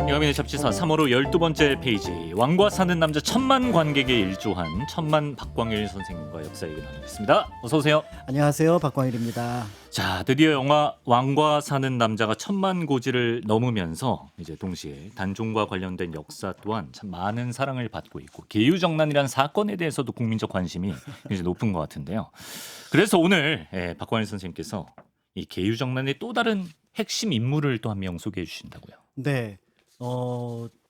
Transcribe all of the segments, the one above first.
여민의 잡지사 3월호 12번째 페이지 왕과 사는 남자 천만 관객에 일조한 천만 박광일 선생님과 역사 얘기 나누겠습니다. 어서 오세요. 안녕하세요. 박광일입니다. 자, 드디어 영화 왕과 사는 남자가 천만 고지를 넘으면서 이제 동시에 단종과 관련된 역사 또한 참 많은 사랑을 받고 있고 계유정난이라는 사건에 대해서도 국민적 관심이 굉장히 높은 것 같은데요. 그래서 오늘 박광일 선생님께서 이 계유정난의 또 다른 핵심 인물을 또 한 명 소개해 주신다고요. 네.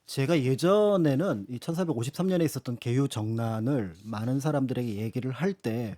제가 예전에는 이 1453년에 있었던 계유정난을 많은 사람들에게 얘기를 할 때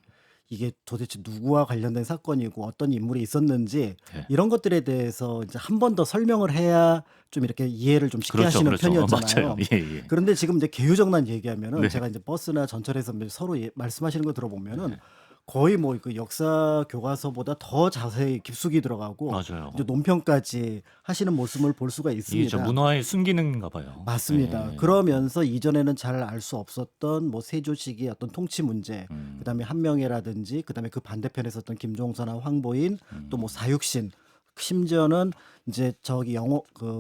이게 도대체 누구와 관련된 사건이고 어떤 인물이 있었는지 네. 이런 것들에 대해서 이제 한 번 더 설명을 해야 좀 이렇게 이해를 좀 쉽게 그렇죠, 하시는 그렇죠. 편이었잖아요. 맞아요. 예, 예. 그런데 지금 이제 계유정난 얘기하면은 네. 제가 이제 버스나 전철에서 서로 말씀하시는 거 들어보면은 네. 거의 뭐 그 역사 교과서보다 더 자세히 깊숙이 들어가고 맞아요. 이제 논평까지 하시는 모습을 볼 수가 이게 저 있습니다. 문화의 순기능인가 봐요. 맞습니다. 네. 그러면서 이전에는 잘 알 수 없었던 뭐 세조 시기의 어떤 통치 문제, 그다음에 한명회라든지 그다음에 그 반대편에 있었던 김종서나 황보인 또 뭐 사육신, 심지어는 이제 저기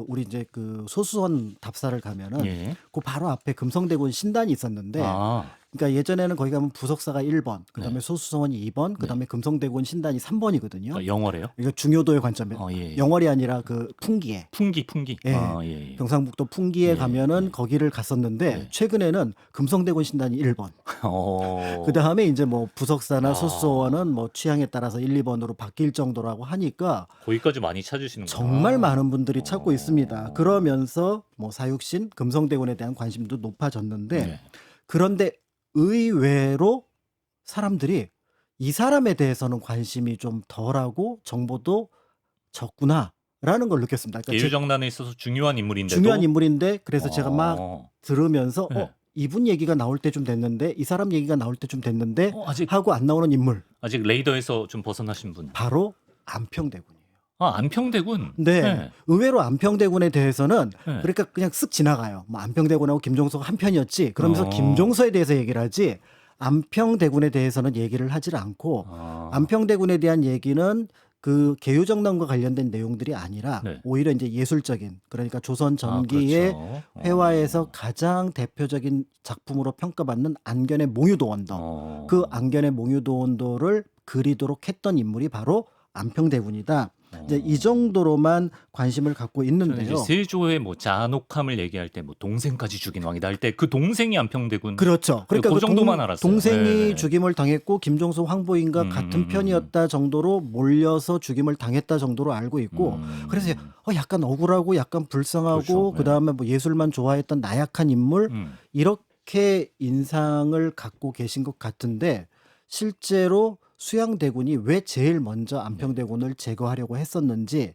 우리 이제 그 소수원 답사를 가면은 예. 그 바로 앞에 금성대군 신단이 있었는데 아, 그러니까 예전에는 거기 가면 부석사가 1번, 그다음에 네. 소수성원이 2번, 그다음에 금성대군 신단이 3번이거든요. 그러니까 영어래요? 이거 중요도의 관점에 예. 영월이 아니라 그 풍기에 풍기. 예. 아, 예. 경상북도 풍기에 예, 가면은 거기를 갔었는데 예. 최근에는 금성대군 신단이 1번. 어. 그다음에 이제 뭐 부석사나 아. 소수원은 뭐 취향에 따라서 1, 2번으로 바뀔 정도라고 하니까 거기까지 많이 찾으시는구나. 정말 많은 분들이 찾고 어. 있습니다. 그러면서 뭐 사육신, 금성대군에 대한 관심도 높아졌는데 네. 그런데 의외로 사람들이 이 사람에 대해서는 관심이 좀 덜하고 정보도 적구나라는 걸 느꼈습니다. 그러니까 계유정난에 있어서 중요한 인물인데도 중요한 인물인데 그래서 제가 막 들으면서 네. 이분 얘기가 나올 때 좀 됐는데 이 사람 얘기가 나올 때 좀 됐는데 아직 하고 안 나오는 인물 레이더에서 좀 벗어나신 분. 바로 안평대군이에요. 아, 안평대군. 네. 의외로 안평대군에 대해서는 네. 그러니까 그냥 쓱 지나가요. 뭐 안평대군하고 김종서가 한 편이었지. 그러면서 어. 김종서에 대해서 얘기를 하지 안평대군에 대해서는 얘기를 하질 않고 아. 안평대군에 대한 얘기는 그 계유정난과 관련된 내용들이 아니라 네. 오히려 이제 예술적인 그러니까 조선 전기의 그렇죠. 회화에서 가장 대표적인 작품으로 평가받는 안견의 몽유도원도 그 안견의 몽유도원도를 그리도록 했던 인물이 바로 안평대군이다. 이제 이 정도로만 관심을 갖고 저는 있는데요. 이제 세조의 뭐 잔혹함을 얘기할 때 뭐 동생까지 죽인 왕이다 할 때 그 동생이 안평대군. 그렇죠. 그러니까 그 그 정도만 알았어요. 동생이 네. 죽임을 당했고 김종서 황보인과 같은 편이었다 정도로 몰려서 죽임을 당했다 정도로 알고 있고 그래서 약간 억울하고 약간 불쌍하고 그렇죠. 네. 그다음에 뭐 예술만 좋아했던 나약한 인물 이렇게 인상을 갖고 계신 것 같은데 실제로 수양대군이 왜 제일 먼저 안평대군을 제거하려고 했었는지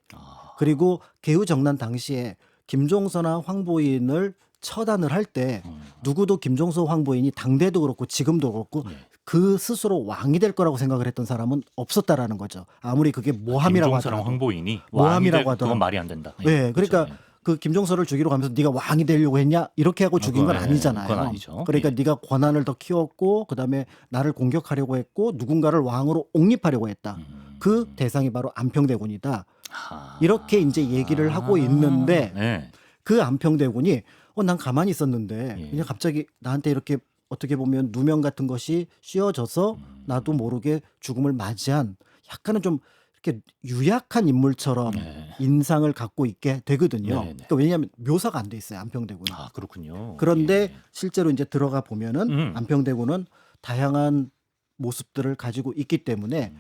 그리고 계유정난 당시에 김종서나 황보인을 처단을 할 때 누구도 김종서 황보인이 당대도 그렇고 지금도 그렇고 그 스스로 왕이 될 거라고 생각을 했던 사람은 없었다라는 거죠. 아무리 그게 모함이라고 김종서랑 하더라도. 황보인이 모함이라고 왕이 하더라도. 그건 말이 안 된다. 네, 그러니까 그렇죠. 그 김종서를 죽이러 가면서 네가 왕이 되려고 했냐 이렇게 하고 죽인 건 그건, 아니잖아요. 그건 아니죠. 그러니까 예. 네가 권한을 더 키웠고 그다음에 나를 공격하려고 했고 누군가를 왕으로 옹립하려고 했다. 그 대상이 바로 안평대군이다. 아. 이렇게 이제 얘기를 하고 있는데 네. 그 안평대군이 난 가만히 있었는데 예. 그냥 갑자기 나한테 이렇게 어떻게 보면 누명 같은 것이 씌워져서 나도 모르게 죽음을 맞이한 약간은 좀 이렇게 유약한 인물처럼 네. 인상을 갖고 있게 되거든요. 네, 네. 그러니까 왜냐하면 묘사가 안 돼 있어요 안평대군은. 아, 그렇군요. 그런데 예. 실제로 이제 들어가 보면은 안평대군은 다양한 모습들을 가지고 있기 때문에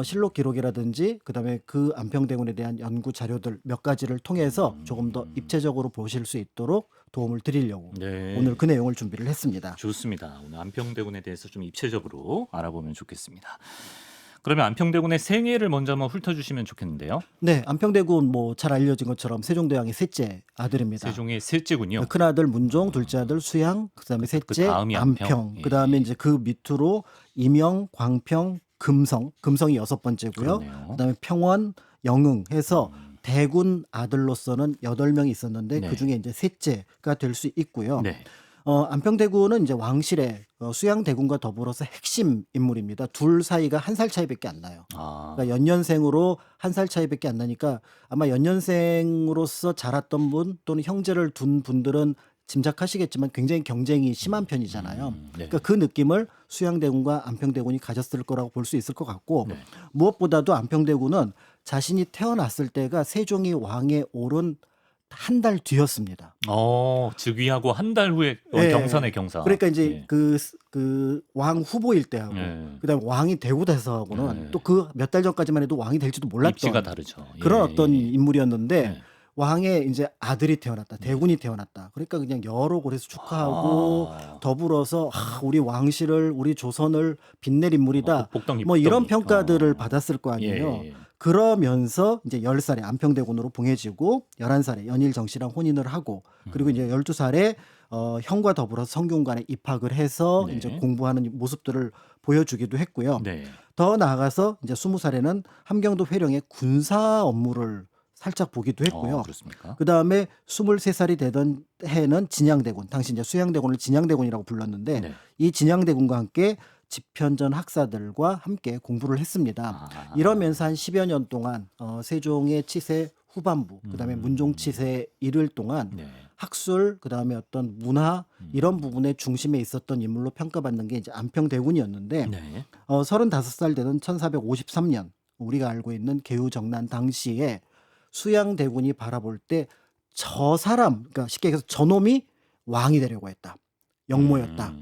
실록 기록이라든지 그다음에 그 안평대군에 대한 연구 자료들 몇 가지를 통해서 조금 더 입체적으로 보실 수 있도록 도움을 드리려고 네. 오늘 그 내용을 준비를 했습니다. 좋습니다. 오늘 안평대군에 대해서 좀 입체적으로 알아보면 좋겠습니다. 그러면 안평대군의 생애를 먼저 한번 훑어주시면 좋겠는데요. 네, 안평대군 뭐 잘 알려진 것처럼 세종대왕의 셋째 아들입니다. 세종의 셋째군요. 큰 아들 문종, 둘째 아들 수양, 그다음에 셋째 다음이 안평. 안평, 예. 그다음에 이제 그 밑으로 임영, 광평, 금성이 6번째고요. 그러네요. 그다음에 평원, 영흥 해서 대군 아들로서는 8명이 있었는데 네. 그중에 이제 셋째가 될 수 있고요. 네. 안평대군은 이제 왕실의 수양대군과 더불어서 핵심 인물입니다. 둘 사이가 한 살 차이밖에 안 나요. 아. 그러니까 연년생으로 한 살 차이밖에 안 나니까 아마 연년생으로서 자랐던 분 또는 형제를 둔 분들은 짐작하시겠지만 굉장히 경쟁이 심한 편이잖아요. 네. 그러니까 그 느낌을 수양대군과 안평대군이 가졌을 거라고 볼 수 있을 것 같고 네. 무엇보다도 안평대군은 자신이 태어났을 때가 세종이 왕에 오른 한 달 뒤였습니다. 즉위하고 한 달 후에 예. 경사네 경사. 그러니까 이제 예. 그 왕 후보일 때하고 예. 그다음에 왕이 되고 돼서하고는 예. 또 그 몇 달 전까지만 해도 왕이 될지도 몰랐던 입지가 다르죠. 그런 예, 어떤 예. 인물이었는데 예. 왕의 이제 아들이 태어났다. 대군이 태어났다. 그러니까 그냥 여러 곳에서 축하하고 더불어서 우리 왕실을 우리 조선을 빛낼 인물이다. 복덩이 뭐 이런 복덩이. 평가들을 받았을 거 아니에요. 예, 예. 그러면서 이제 10살에 안평대군으로 봉해지고 11살에 연일 정씨랑 혼인을 하고 그리고 이제 12살에 형과 더불어서 성균관에 입학을 해서 네. 이제 공부하는 모습들을 보여주기도 했고요. 네. 더 나아가서 이제 20살에는 함경도 회령의 군사 업무를 살짝 보기도 했고요. 그렇습니까? 그다음에 23살이 되던 해는 진양대군, 당시 이제 수양대군을 진양대군이라고 불렀는데 네. 이 진양대군과 함께 집현전 학사들과 함께 공부를 했습니다. 이러면서 한 10여 년 동안 세종의 치세 후반부, 그다음에 문종 치세 이를 동안 네. 학술, 그다음에 어떤 문화 이런 부분의 중심에 있었던 인물로 평가받는 게 이제 안평대군이었는데 네. 35살 되던 1453년 우리가 알고 있는 개유정난 당시에 수양대군이 바라볼 때 저 사람, 그러니까 쉽게 얘기해서 저놈이 왕이 되려고 했다. 영모였다.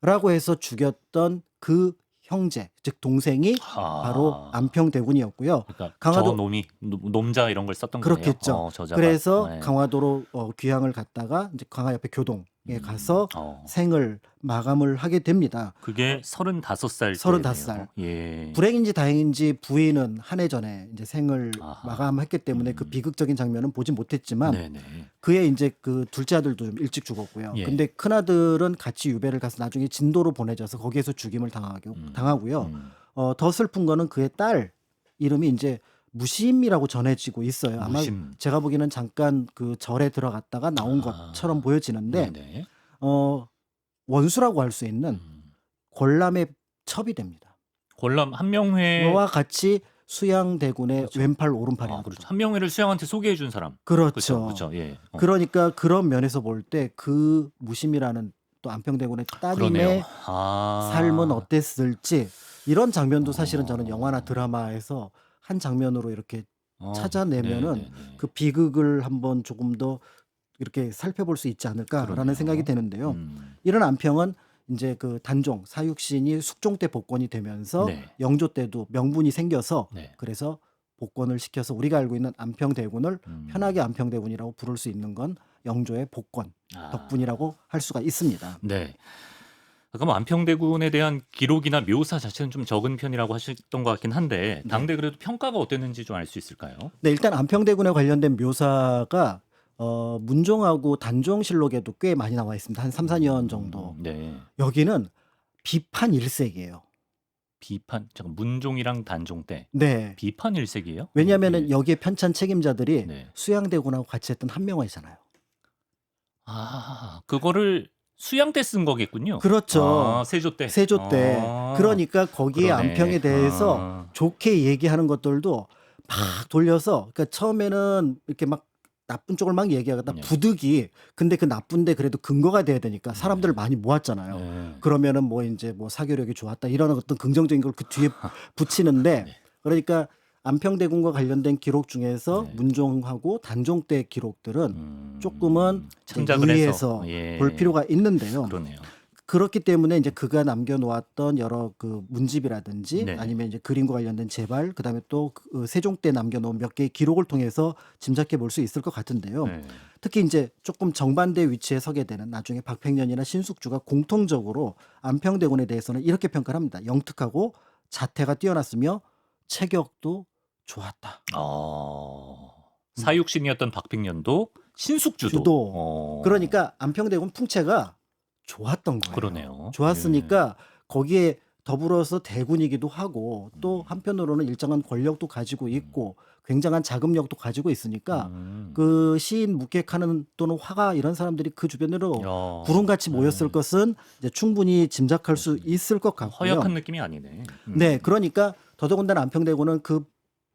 라고 해서 죽였던 그 형제, 즉 동생이 바로 안평대군이었고요. 그러니까 강화도- 저 놈이 놈자 이런 걸 썼던 그렇겠죠. 거네요. 저자가. 그래서 네. 강화도로 귀향을 갔다가 이제 강화 옆에 교동에 가서 어. 생을 마감을 하게 됩니다. 그게 35살 35살. 예. 불행인지 다행인지 부인은 한 해 전에 이제 생을 아하. 마감했기 때문에 그 비극적인 장면은 보지 못했지만 네네. 그의 이제 그 둘째 아들도 좀 일찍 죽었고요. 예. 근데 큰 아들은 같이 유배를 가서 나중에 진도로 보내져서 거기에서 죽임을 당하고요. 더 슬픈 거는 그의 딸 이름이 이제 무심이라고 전해지고 있어요. 아마 무심. 제가 보기에는 잠깐 그 절에 들어갔다가 나온 것처럼 보여지는데 네네. 원수라고 할 수 있는 권람의 첩이 됩니다. 권람 한명회. 와 같이 수양대군의 그렇죠. 왼팔 오른팔이 그렇죠. 한명회를 수양한테 소개해 준 사람. 그렇죠. 그렇죠. 예. 그러니까 그런 면에서 볼 때 그 무심이라는 또 안평대군의 따님의 그러네요. 삶은 어땠을지 이런 장면도 사실은 저는 영화나 드라마에서 한 장면으로 이렇게 찾아내면은 네네네. 그 비극을 한번 조금 더 이렇게 살펴볼 수 있지 않을까라는 그러네요. 생각이 되는데요. 이런 안평은 이제 그 단종 사육신이 숙종 때 복권이 되면서 네. 영조 때도 명분이 생겨서 네. 그래서 복권을 시켜서 우리가 알고 있는 안평대군을 편하게 안평대군이라고 부를 수 있는 건 영조의 복권 덕분이라고 할 수가 있습니다. 네. 그럼 안평대군에 대한 기록이나 묘사 자체는 좀 적은 편이라고 하셨던 것 같긴 한데 당대 그래도 평가가 어땠는지 좀 알 수 있을까요? 네, 일단 안평대군에 관련된 묘사가 문종하고 단종실록에도 꽤 많이 나와 있습니다. 한 3, 4년 정도. 네. 여기는 비판 일색이에요. 비판 잠깐 문종이랑 단종 때 네. 비판 일색이에요? 왜냐하면 예. 여기에 편찬 책임자들이 네. 수양대군하고 같이 했던 한명회잖아요. 그거를 수양 때 쓴 거겠군요. 그렇죠. 세조 때. 세조 때. 그러니까 거기에 그러네. 안평에 대해서 좋게 얘기하는 것들도 막 돌려서 그러니까 처음에는 이렇게 막 나쁜 쪽을 막 얘기하다가 네. 부득이 근데 그 나쁜데 그래도 근거가 돼야 되니까 사람들을 많이 모았잖아요. 네. 그러면은 뭐 이제 뭐 사교력이 좋았다 이런 어떤 긍정적인 걸 그 뒤에 붙이는데 네. 그러니까 안평대군과 관련된 기록 중에서 네. 문종하고 단종 때 기록들은 조금은 참작을 유의해서 해서 예. 볼 필요가 있는데요. 그러네요. 그렇기 때문에 이제 그가 남겨놓았던 여러 그 문집이라든지 네. 아니면 이제 그림과 관련된 제발 그다음에 또 그 세종 때 남겨놓은 몇 개의 기록을 통해서 짐작해 볼 수 있을 것 같은데요. 네. 특히 이제 조금 정반대 위치에 서게 되는 나중에 박팽년이나 신숙주가 공통적으로 안평대군에 대해서는 이렇게 평가를 합니다. 영특하고 자태가 뛰어났으며 체격도 좋았다. 사육신이었던 박팽년도 신숙주도. 주도. 그러니까 안평대군 풍채가 좋았던 거예요. 그러네요. 좋았으니까 거기에 더불어서 대군이기도 하고 또 한편으로는 일정한 권력도 가지고 있고 굉장한 자금력도 가지고 있으니까 그 시인 묵객하는 또는 화가 이런 사람들이 그 주변으로 야, 구름같이 모였을 것은 이제 충분히 짐작할 수 있을 것 같고요. 허약한 느낌이 아니네. 네, 그러니까 더더군다나 안평대군은 그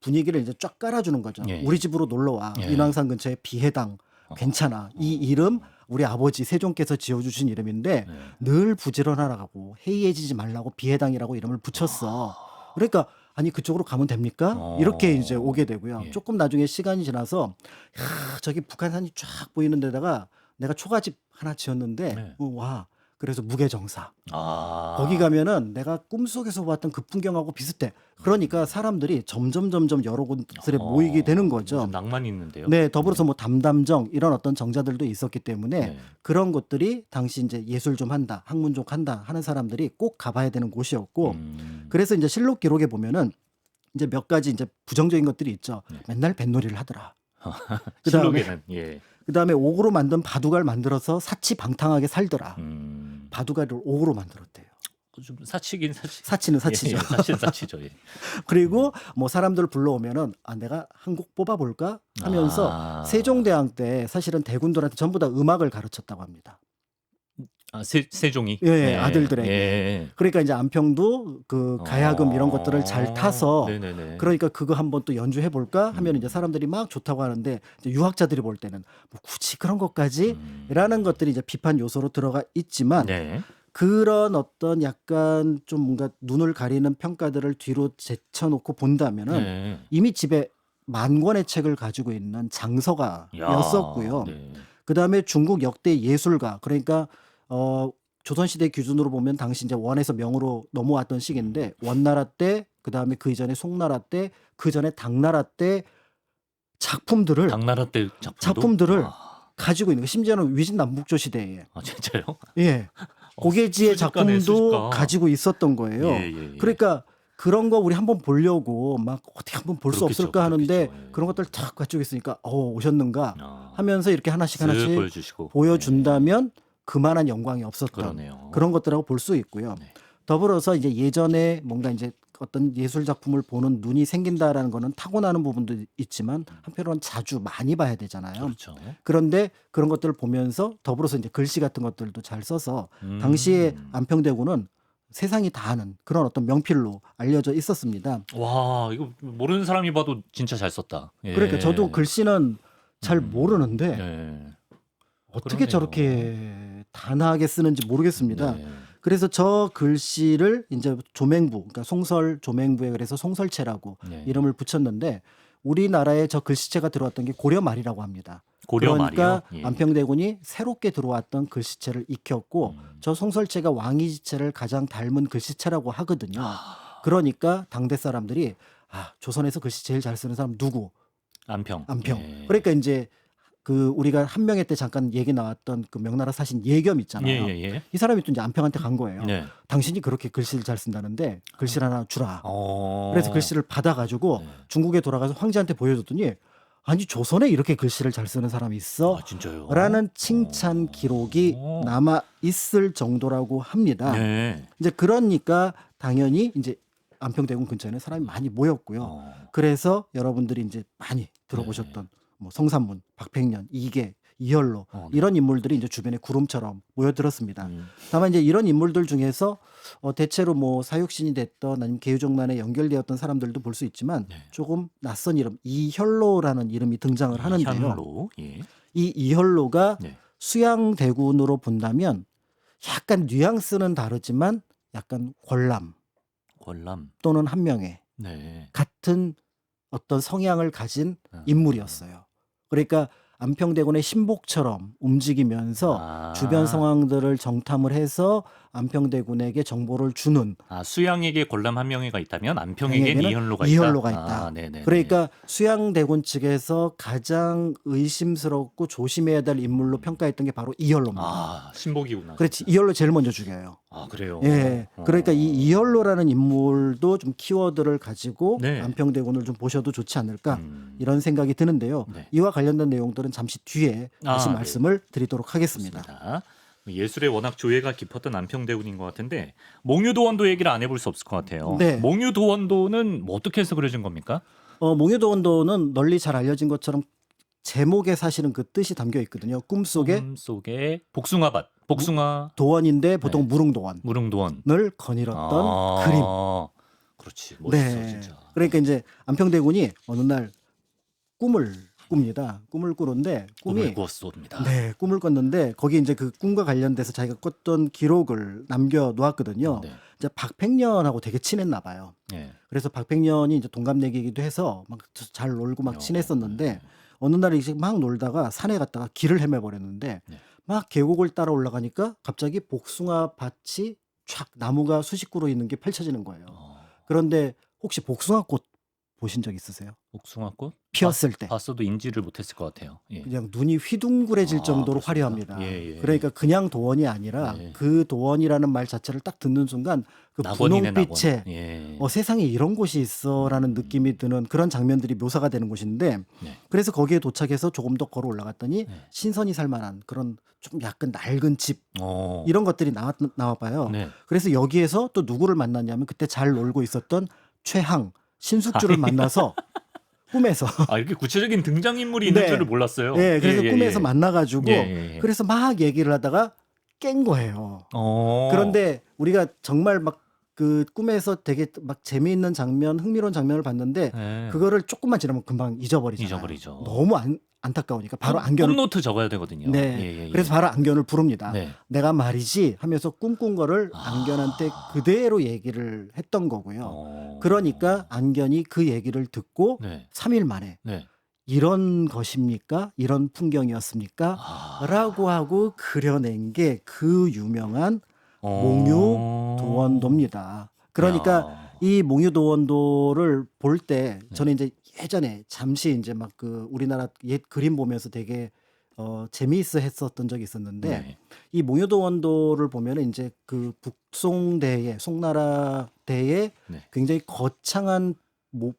분위기를 이제 쫙 깔아주는 거죠. 예, 예. 우리 집으로 놀러 와. 예. 인왕산 근처에 비해당 괜찮아. 이 이름 우리 아버지 세종께서 지어주신 이름인데 네. 늘 부지런하라고 해이해지지 말라고 비해당이라고 이름을 붙였어. 그러니까 아니 그쪽으로 가면 됩니까? 이렇게 이제 오게 되고요. 예. 조금 나중에 시간이 지나서 야, 저기 북한산이 쫙 보이는 데다가 내가 초가집 하나 지었는데 네. 와. 그래서 무게정사. 아, 거기 가면은 내가 꿈속에서 봤던 그 풍경하고 비슷해. 그러니까 사람들이 점점 여러 곳에 모이게 되는 거죠. 좀 낭만 있는데요. 네, 더불어서 뭐 담담정 이런 어떤 정자들도 있었기 때문에 네. 그런 곳들이 당시 이제 예술 좀 한다, 학문 좀 한다 하는 사람들이 꼭 가봐야 되는 곳이었고, 그래서 이제 실록 기록에 보면은 이제 몇 가지 이제 부정적인 것들이 있죠. 네. 맨날 뱃놀이를 하더라. 그다음에 실록에는 예. 그다음에 옥으로 만든 바둑알 만들어서 사치방탕하게 살더라. 바둑알을 옥으로 만들었대요. 좀 사치긴 사치. 사치는 사치죠. 예, 사치는 사치죠. 예. 그리고 뭐 사람들 불러오면은 아 내가 한 곡 뽑아볼까 하면서 아. 세종대왕 때 사실은 대군들한테 전부 다 음악을 가르쳤다고 합니다. 아, 세종이. 예, 아들들에게. 예. 그러니까 이제 안평도 그 가야금 이런 것들을 잘 타서 네네네. 그러니까 그거 한번 또 연주해 볼까 하면 이제 사람들이 막 좋다고 하는데 이제 유학자들이 볼 때는 뭐 굳이 그런 것까지라는 것들이 이제 비판 요소로 들어가 있지만 네. 그런 어떤 약간 좀 뭔가 눈을 가리는 평가들을 뒤로 제쳐놓고 본다면은 네. 이미 집에 만 권의 책을 가지고 있는 장서가였었고요. 네. 그다음에 중국 역대 예술가 그러니까 조선시대 기준으로 보면 당시 이제 원에서 명으로 넘어왔던 시기인데 원나라 때 그다음에 그 이전에 송나라 때 그전에 당나라 때 작품들을 당나라 때 작품들을 아, 가지고 있는 거 심지어는 위진남북조 시대에 아 진짜요? 예 고개지의 수집가네, 작품도 수집가. 가지고 있었던 거예요. 예. 그러니까 그런 거 우리 한번 보려고 막 어떻게 한번 볼 수 그렇겠죠, 없을까 하는데 그렇겠죠. 예. 그런 것들 탁 가지고 있으니까 오셨는가 아, 하면서 이렇게 하나씩 쓱 보여주시고 보여준다면 그만한 영광이 없었던 그러네요. 그런 것들하고 볼 수 있고요. 네. 더불어서 이제 예전에 뭔가 이제 어떤 예술 작품을 보는 눈이 생긴다라는 거는 타고나는 부분도 있지만 한편으로는 자주 많이 봐야 되잖아요. 그렇죠. 그런데 그런 것들을 보면서 더불어서 이제 글씨 같은 것들도 잘 써서 당시에 안평대군은 세상이 다 아는 그런 어떤 명필로 알려져 있었습니다. 와 이거 모르는 사람이 봐도 진짜 잘 썼다. 예. 그러니까 저도 글씨는 잘 모르는데 예. 어떻게 그러네요. 저렇게 단아하게 쓰는지 모르겠습니다. 네. 그래서 저 글씨를 이제 조맹부, 그러니까 송설 조맹부에 그래서 송설체라고 네. 이름을 붙였는데 우리나라에 저 글씨체가 들어왔던 게 고려 말이라고 합니다. 고려 그러니까 말이요? 예. 안평대군이 새롭게 들어왔던 글씨체를 익혔고 저 송설체가 왕이지체를 가장 닮은 글씨체라고 하거든요. 그러니까 당대 사람들이 아 조선에서 글씨 제일 잘 쓰는 사람 누구? 안평. 안평. 예. 그러니까 이제 그 우리가 한명회 때 잠깐 얘기 나왔던 그 명나라 사신 예겸 있잖아요. 예. 이 사람이 또 이제 안평한테 간 거예요. 네. 당신이 그렇게 글씨를 잘 쓴다는데 글씨를 하나 주라. 어. 그래서 글씨를 받아가지고 네. 중국에 돌아가서 황제한테 보여줬더니 아니 조선에 이렇게 글씨를 잘 쓰는 사람이 있어? 아 진짜요? 라는 칭찬 기록이 어. 남아 있을 정도라고 합니다. 네. 이제 그러니까 당연히 이제 안평대군 근처에는 사람이 많이 모였고요. 어. 그래서 여러분들이 이제 많이 들어보셨던 뭐 성삼문, 박팽년, 이계, 이현로 네. 이런 인물들이 이제 주변에 구름처럼 모여들었습니다. 음. 다만 이제 이런 인물들 중에서 대체로 뭐 사육신이 됐던 아니면 계유정난에 연결되었던 사람들도 볼 수 있지만 네. 조금 낯선 이름 이현로라는 이름이 등장을 하는데요. 현로. 예. 이 이현로가 네. 수양대군으로 본다면 약간 뉘앙스는 다르지만 약간 권람 권람. 또는 한명회 네. 같은 어떤 성향을 가진 아. 인물이었어요. 그러니까 안평대군의 신복처럼 움직이면서 아. 주변 상황들을 정탐을 해서 안평대군에게 정보를 주는 아 수양에게 권람 한 명이가 있다면 안평에겐 평에게는 이현로가 이현로가 있다. 있다. 아, 네네. 그러니까 수양대군 측에서 가장 의심스럽고 조심해야 될 인물로 평가했던 게 바로 이현로입니다. 아 신복이구나. 그렇지. 이현로 제일 먼저 죽여요. 아 그래요. 예. 그러니까 이 이현로라는 인물도 좀 키워드를 가지고 네. 안평대군을 좀 보셔도 좋지 않을까 음. 이런 생각이 드는데요. 네. 이와 관련된 내용들은 잠시 뒤에 다시 아, 말씀을 드리도록 하겠습니다. 좋습니다. 예술에 워낙 조예가 깊었던 안평대군인 것 같은데 몽유도원도 얘기를 안 해볼 수 없을 것 같아요. 네. 몽유도원도는 뭐 어떻게 해서 그려진 겁니까? 몽유도원도는 널리 잘 알려진 것처럼 제목에 사실은 그 뜻이 담겨 있거든요. 꿈속에 속에 복숭아밭, 복숭아 도원인데 보통 네. 무릉도원을 무릉도원 거닐었던 그림. 그렇지 멋있어 네. 진짜. 그러니까 이제 안평대군이 어느 날 꿈을 꿉니다. 꿈을 꾸는데 꿈을 꾸었습니다. 네, 꿈을 꿨는데 거기 이제 그 꿈과 관련돼서 자기가 꿨던 기록을 남겨 놓았거든요. 네. 이제 박팽년하고 되게 친했나 봐요. 네. 그래서 박팽년이 이제 동갑내기이기도 해서 막 잘 놀고 막 친했었는데 어느 날 이제 막 놀다가 산에 갔다가 길을 헤매 버렸는데 네. 막 계곡을 따라 올라가니까 갑자기 복숭아 밭이 촥 나무가 수십 그루 있는 게 펼쳐지는 거예요. 그런데 혹시 복숭아꽃 보신 적 있으세요? 복숭아꽃 피었을 때 봤어도 인지를 못했을 것 같아요. 예. 그냥 눈이 휘둥그레질 정도로 그렇습니다. 화려합니다. 예, 예. 그러니까 그냥 도원이 아니라 예. 그 도원이라는 말 자체를 딱 듣는 순간 그 낙원이네, 분홍빛에 낙원. 예. 세상에 이런 곳이 있어라는 느낌이 드는 그런 장면들이 묘사가 되는 곳인데 네. 그래서 거기에 도착해서 조금 더 걸어 올라갔더니 네. 신선이 살만한 그런 좀 약간 낡은 집 어. 이런 것들이 나와 봐요. 네. 그래서 여기에서 또 누구를 만났냐면 그때 잘 놀고 있었던 최항 신숙주를 만나서 꿈에서 이렇게 구체적인 등장인물이 있는 네. 줄을 몰랐어요. 네, 그래서 예, 예, 꿈에서 예. 만나가지고 예. 그래서 막 얘기를 하다가 깬 거예요. 어. 그런데 우리가 정말 막 그 꿈에서 되게 막 재미있는 장면, 흥미로운 장면을 봤는데 네. 그거를 조금만 지나면 금방 잊어버리잖아요. 잊어버리죠. 너무 안타까우니까 바로 꿈 안견을 노트 적어야 되거든요. 네. 예, 예. 그래서 바로 안견을 부릅니다. 네. 내가 말이지 하면서 꿈꾼 거를 안견한테 그대로 얘기를 했던 거고요. 그러니까 안견이 그 얘기를 듣고 네. 3일 만에 네. 이런 것입니까? 이런 풍경이었습니까? 라고 하고 그려낸 게 그 유명한 몽유도원도입니다. 그러니까 야. 이 몽유도원도를 볼 때 저는 이제 예전에 잠시 이제 막 그 우리나라 옛 그림 보면서 되게 재미있어 했었던 적이 있었는데 네. 이 몽유도원도를 보면은 이제 그 북송대에 송나라대에 네. 굉장히 거창한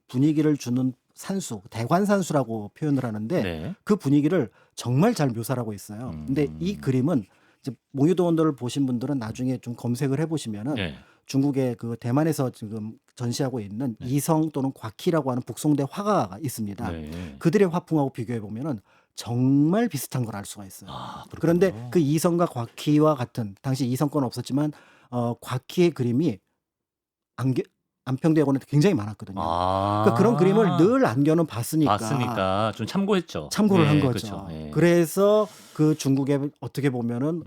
분위기를 주는 산수, 대관산수라고 표현을 하는데 네. 그 분위기를 정말 잘 묘사를 하고 있어요. 근데 이 그림은 이제 몽유도원도를 보신 분들은 나중에 좀 검색을 해보시면은 네. 중국의 그 대만에서 지금 전시하고 있는 이성 또는 곽희라고 하는 북송대 화가가 있습니다. 네. 그들의 화풍하고 비교해 보면은 정말 비슷한 걸 알 수가 있어요. 그렇군요. 그런데 그 이성과 곽희와 같은 당시 이성 건 없었지만 곽희의 그림이 안평대학원에 굉장히 많았거든요. 그러니까 그런 그림을 늘 안견은 봤으니까 좀 참고했죠. 참고를 네, 한 거죠. 그렇죠. 예. 그래서 그 중국에 어떻게 보면은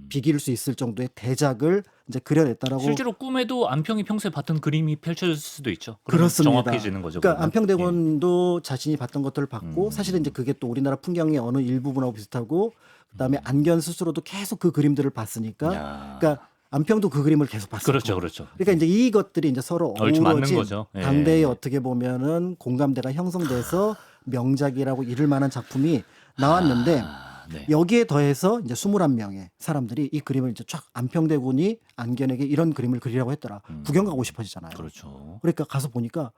비길 수 있을 정도의 대작을 이제 그려냈다라고. 실제로 꿈에도 안평이 평소에 봤던 그림이 펼쳐질 수도 있죠. 그러면 그렇습니다. 정확해지는 거죠. 그러니까 그러면. 안평대군도 자신이 봤던 것들을 봤고 사실은 이제 그게 또 우리나라 풍경의 어느 일부분하고 비슷하고 그다음에 안견 스스로도 계속 그 그림들을 봤으니까 야. 그러니까 안평도 그 그림을 계속 봤었고. 그렇죠, 그렇죠. 그러니까 이제 이것들이 이제 서로 얼추 맞는 어우러진 거죠. 예. 당대에 어떻게 보면은 공감대가 형성돼서 명작이라고 이를 만한 작품이 나왔는데 네. 여기에 더해서 이제 21명의 사람들이 이 그림을 이제 쫙 안평대군이 안견에게 이런 그림을 그리라고 했더라. 구경 가고 싶어지잖아요. 그렇죠. 그러니까 가서 보니까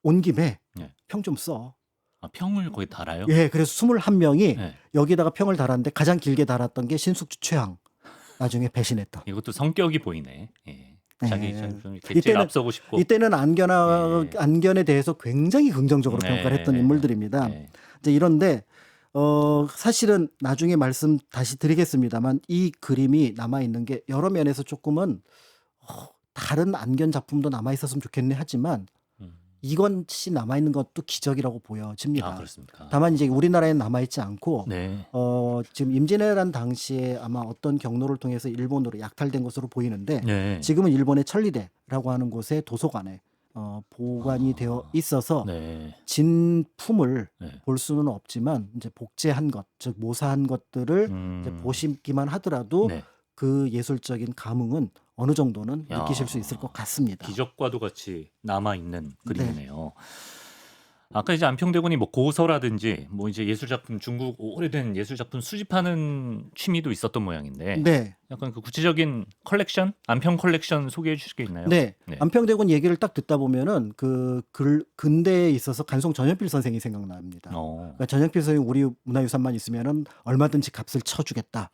온 김에 네. 평 좀 써. 평을 거의 달아요? 예, 그래서 21명이 네. 여기다가 평을 달았는데 가장 길게 달았던 게 신숙주 최항. 나중에 배신했던. 이것도 성격이 보이네. 예. 자기 예. 좀 개체를 앞서고 싶고. 이때는 예. 안견에 대해서 굉장히 긍정적으로 네. 평가를 했던 인물들입니다. 네. 이제 이런데 사실은 나중에 말씀 다시 드리겠습니다만 이 그림이 남아 있는 게 여러 면에서 조금은 다른 안견 작품도 남아 있었으면 좋겠네 하지만 이것이 남아 있는 것도 기적이라고 보여집니다. 그렇습니까? 다만 이제 우리나라에는 남아 있지 않고 네. 지금 임진왜란 당시에 아마 어떤 경로를 통해서 일본으로 약탈된 것으로 보이는데 네. 지금은 일본의 천리대라고 하는 곳의 도서관에 보관이 되어 있어서 네. 진품을 네. 볼 수는 없지만 이제 복제한 것, 즉 모사한 것들을 이제 보시기만 하더라도 네. 그 예술적인 감흥은 어느 정도는 야. 느끼실 수 있을 것 같습니다. 기적과도 같이 남아 있는 그림이네요. 아까 이제 안평대군이 뭐 고서라든지 뭐 이제 예술 작품 중국 오래된 예술 작품 수집하는 취미도 있었던 모양인데 네, 약간 그 구체적인 컬렉션, 안평 컬렉션 소개해 주실 게 있나요? 네. 네. 안평대군 얘기를 딱 듣다 보면은 그 근대에 있어서 간송 전현필 선생이 생각납니다. 그러니까 전현필 선생이 우리 문화유산만 있으면은 얼마든지 값을 쳐주겠다.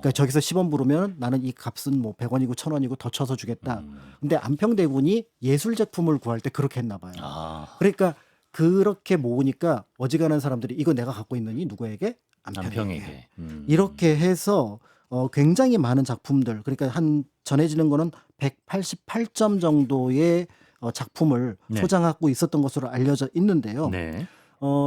그러니까 저기서 10원 부르면 나는 이 값은 뭐 100원이고 1000원이고 더 쳐서 주겠다. 근데 안평대군이 예술 제품을 구할 때 그렇게 했나 봐요. 아, 그러니까 그렇게 모으니까 어지간한 사람들이 이거 내가 갖고 있느니 누구에게? 안평에게. 남평에게. 이렇게 해서 굉장히 많은 작품들 그러니까 한 전해지는 거는 188점 정도의 작품을 네. 소장하고 있었던 것으로 알려져 있는데요. 네.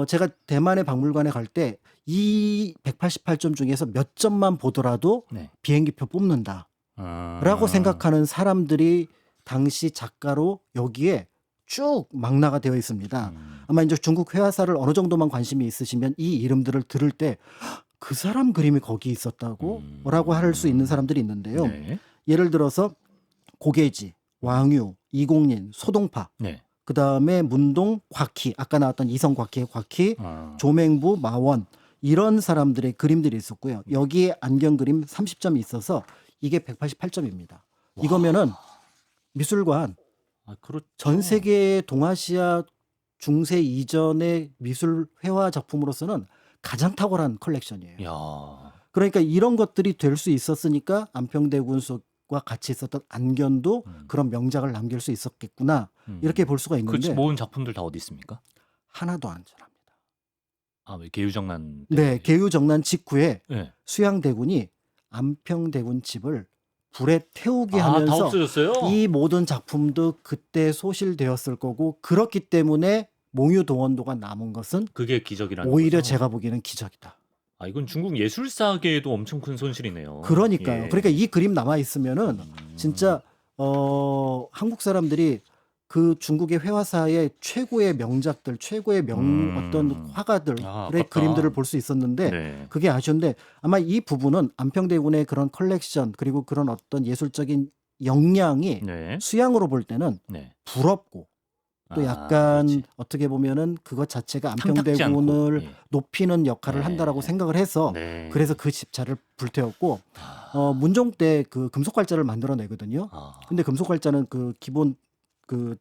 제가 대만의 박물관에 갈 때 이 188점 중에서 몇 점만 보더라도 네. 비행기표 뽑는다라고 아, 생각하는 사람들이 당시 작가로 여기에 쭉 망라가 되어 있습니다. 아마 이제 중국 회화사를 어느 정도만 관심이 있으시면 이 이름들을 들을 때 그 사람 그림이 거기 있었다고 라고 할 수 있는 사람들이 있는데요. 네. 예를 들어서 고계지, 왕유, 이공린, 소동파, 네. 그 다음에 문동, 곽희, 아까 나왔던 이성 곽희의 곽희, 아, 조맹부, 마원 이런 사람들의 그림들이 있었고요. 여기에 안경 그림 30점이 있어서 이게 188점입니다. 이거면은 미술관 아, 그렇죠. 전 세계 동아시아 중세 이전의 미술 회화 작품으로서는 가장 탁월한 컬렉션이에요. 야, 그러니까 이런 것들이 될 수 있었으니까 안평대군과 같이 있었던 안견도 그런 명작을 남길 수 있었겠구나 이렇게 볼 수가 그 있는데 모은 작품들 다 어디 있습니까? 하나도 안전합니다. 아, 왜 계유정난? 네, 계유정난 직후에 네. 수양대군이 안평대군 집을 불에 태우게 아, 다 하면서 없어졌어요? 이 모든 작품도 그때 소실되었을 거고 그렇기 때문에 몽유동원도가 남은 것은 그게 기적이라는 오히려 거죠? 제가 보기에는 기적이다. 아, 이건 중국 예술사계에도 엄청 큰 손실이네요. 그러니까요. 예. 그러니까 이 그림 남아 있으면은 진짜 한국 사람들이 그 중국의 회화사의 최고의 명작들, 최고의 어떤 화가들의 아깝다. 그림들을 볼 수 있었는데 네. 그게 아쉬운데 아마 이 부분은 안평대군의 그런 컬렉션 그리고 그런 어떤 예술적인 역량이 네. 수양으로 볼 때는 네. 부럽고 또 아, 약간 그렇지. 어떻게 보면은 그것 자체가 탐탁지 않고. 안평대군을 예. 높이는 역할을 네. 한다라고 생각을 해서 네. 그래서 그 집차를 불태웠고 문종 때 그 금속활자를 만들어내거든요. 아, 근데 금속활자는 그 기본 그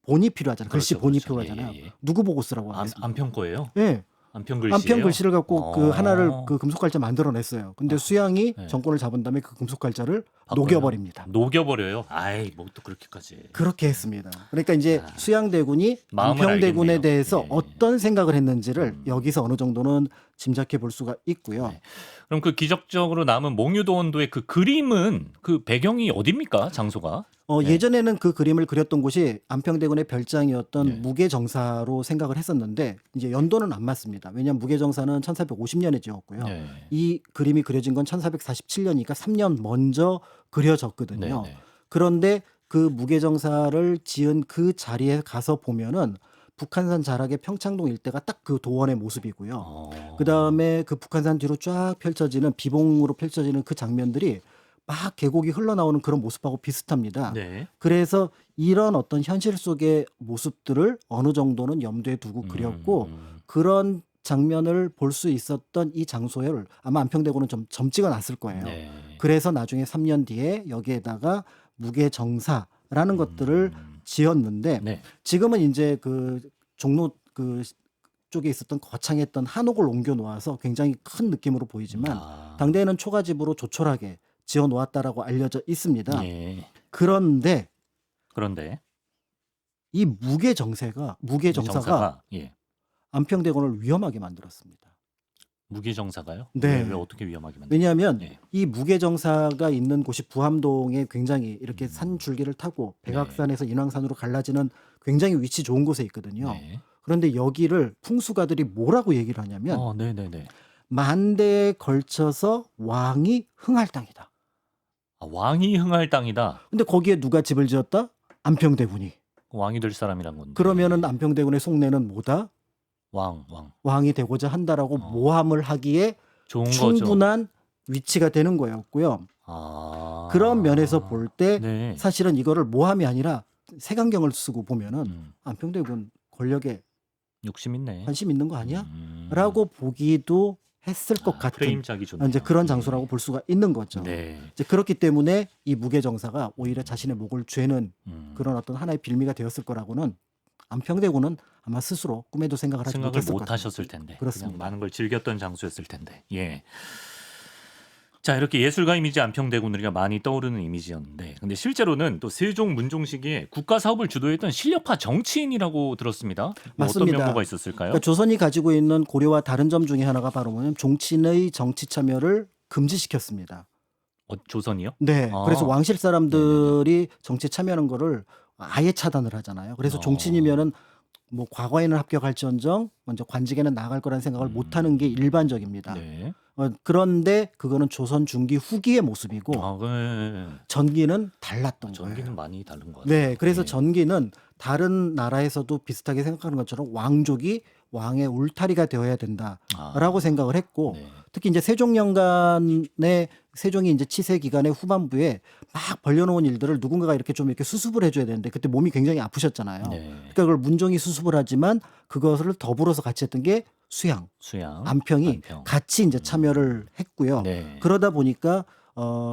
본이 필요하잖아요. 글씨 그렇죠, 본이 그렇죠. 필요하잖아요. 예, 예. 누구 보고 쓰라고 하겠습니까? 안평 거예요? 네. 안평 글씨예요? 안평 글씨를 갖고 그 하나를 어. 그 금속활자 만들어냈어요. 근데 수양이 네. 정권을 잡은 다음에 그 금속활자를 바꿔요? 녹여버립니다. 녹여버려요? 아이, 뭐 또 그렇게까지. 그렇게 했습니다. 그러니까 이제 수양대군이 마음을 안평대군에 알겠네요. 대해서 예. 어떤 생각을 했는지를 여기서 어느 정도는 짐작해 볼 수가 있고요. 네. 그럼 그 기적적으로 남은 몽유도원도의 그 그림은 그 배경이 어디입니까? 장소가? 네. 예전에는 그 그림을 그렸던 곳이 안평대군의 별장이었던 네. 무게정사로 생각을 했었는데 이제 연도는 안 맞습니다. 왜냐하면 무게정사는 1450년에 지었고요. 네. 이 그림이 그려진 건 1447년이니까 3년 먼저 그려졌거든요. 네, 네. 그런데 그 무게정사를 지은 그 자리에 가서 보면은 북한산 자락의 평창동 일대가 딱 그 도원의 모습이고요. 그 다음에 그 북한산 뒤로 쫙 펼쳐지는 비봉으로 펼쳐지는 그 장면들이 막 계곡이 흘러나오는 그런 모습하고 비슷합니다. 네. 그래서 이런 어떤 현실 속의 모습들을 어느 정도는 염두에 두고 그렸고 그런 장면을 볼 수 있었던 이 장소를 아마 안평대군은 좀 점찍어 놨을 거예요. 네. 그래서 나중에 3년 뒤에 여기에다가 무게정사라는 것들을 지었는데 네. 지금은 이제 그 종로 그 쪽에 있었던 거창했던 한옥을 옮겨 놓아서 굉장히 큰 느낌으로 보이지만 당대에는 초가집으로 조촐하게 지어 놓았다라고 알려져 있습니다. 예. 그런데 그런데 이 무게정사가 예. 안평대군을 위험하게 만들었습니다. 무게정사가요? 네. 왜 어떻게 위험하게 만들어요? 왜냐하면 예. 이 무게정사가 있는 곳이 부암동에 굉장히 이렇게 산 줄기를 타고 백악산에서 인왕산으로 갈라지는 굉장히 위치 좋은 곳에 있거든요. 네. 그런데 여기를 풍수가들이 뭐라고 얘기를 하냐면 네네네. 만대에 걸쳐서 왕이 흥할 땅이다. 아, 왕이 흥할 땅이다. 근데 거기에 누가 집을 지었다? 안평대군이. 왕이 될 사람이란 건데. 그러면은 안평대군의 속내는 뭐다? 왕. 왕이 되고자 한다라고 모함을 하기에 좋은 거죠. 충분한 위치가 되는 거였고요. 아. 그런 면에서 볼 때 네. 사실은 이거를 모함이 아니라 색안경을 쓰고 보면은 안평대군 권력에 욕심 있네. 관심 있는 거 아니야? 라고 보기도 했을 것 같은 프레임작이 좋네요. 이제 그런 장소라고 볼 수가 있는 거죠. 네. 이제 그렇기 때문에 이 무게정사가 오히려 자신의 목을 죄는 그런 어떤 하나의 빌미가 되었을 거라고는 안평대군은 아마 스스로 꿈에도 생각을 하지 생각을 못했을 것 못 같습니다. 하셨을 텐데. 그렇습니다. 그냥 많은 걸 즐겼던 장소였을 텐데. 예. 자, 이렇게 예술가 이미지 안평대군 우리가 많이 떠오르는 이미지였는데, 근데 실제로는 또 세종 문종 시기에 국가 사업을 주도했던 실력파 정치인이라고 들었습니다. 뭐 어떤 맞습니다. 면모가 있었을까요? 그러니까 조선이 가지고 있는 고려와 다른 점 중에 하나가 바로 뭐냐면 종친의 정치 참여를 금지시켰습니다. 조선이요? 네. 아. 그래서 왕실 사람들이 정치에 참여하는 거를 아예 차단을 하잖아요. 그래서 종친이면은 뭐 과거에는 합격할지언정 먼저 관직에는 나갈 거라는 생각을 못 하는 게 일반적입니다. 네. 그런데 그거는 조선 중기 후기의 모습이고 아, 네. 전기는 달랐던 전기는 거예요. 많이 다른 것 같아요. 네. 그래서 네. 전기는 다른 나라에서도 비슷하게 생각하는 것처럼 왕족이 왕의 울타리가 되어야 된다라고 생각을 했고 네. 특히 이제 세종년간에 세종이 이제 치세 기간의 후반부에 막 벌려놓은 일들을 누군가가 이렇게 좀 이렇게 수습을 해줘야 되는데 그때 몸이 굉장히 아프셨잖아요. 네. 그러니까 그걸 문종이 수습을 하지만 그것을 더불어서 같이 했던 게 수양, 수양, 안평이 안평. 같이 이제 참여를 했고요. 네. 그러다 보니까